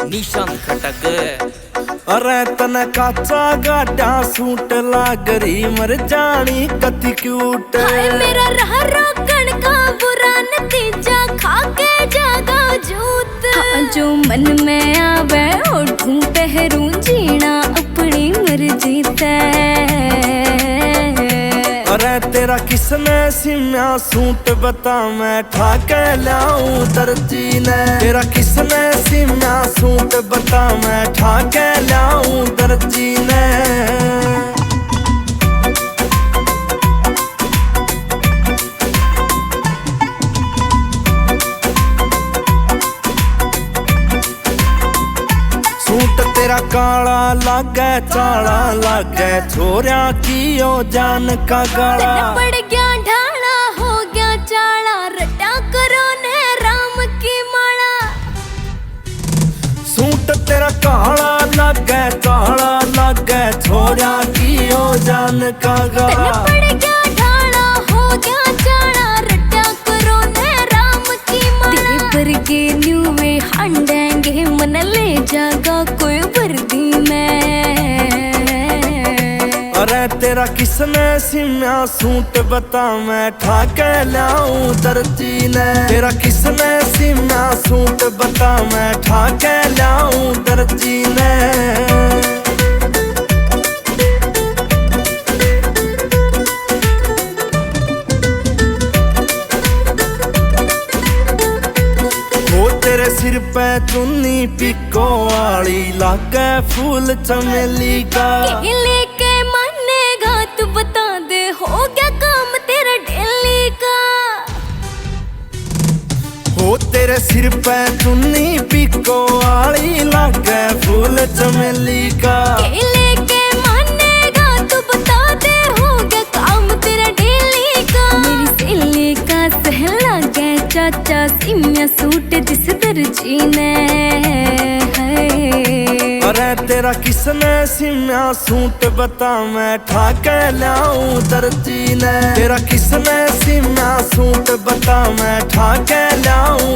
निशांत खटक। अरे तने काचा गाटा सूट लागरी मर जानी कति क्यूट। हाय मेरा रह रोकण का बुरा नतीजा खाके जागा जूत। हाँ जो मन में आवे ओढ़ूं पहरूं जीना अपनी मर्जी ते। अरे तेरा किसने सिम्या सूट बता मैं ठाके लाऊं दर्जी ने। तेरा किसने सिम्या सूट बता मैं ठाके लाऊं दर्जी ने। सूट तेरा काला लागे चाला लागे छोरिया की ओ जान का गाला। पड़ गया ढाला हो गया चाला रटा करो ने राम की माला। सूट तेरा काला लागे चाला लागे छोरिया की ओ जान का गाला। पड़ गया ढाला हो गया चाला रटा करो ने राम की माला। तेरे वर्गे न्यूवे हांडेंगे मन ले जागा कोई वर्दी में। अरे तेरा किसने सिम्या सूट बता मैं ठाके लाऊं दर्जी ने। तेरा किसने सिम्या सूट बता मैं ठाके लाऊं दर्जी ने। तेरे सिर पे चुन्नी पिको वाली लागे फूल चमेली का। लेके मानेगा तू बता दे हो गया काम तेरा डेली का। हो तेरे सिर पे चुन्नी पिको वाली लागे फूल चमेली का। लेके मानेगा तू बता दे हो गया काम तेरा डेली का। मेरी सहेली का सहला गया चाचा सिम्या सूट जिस दर्जी ने। अरे तेरा किसने सिम्या सूट बता मैं ठाके लाऊं दर्जी ने। तेरा किसने सिम्या सूट बता मैं ठाके लाऊं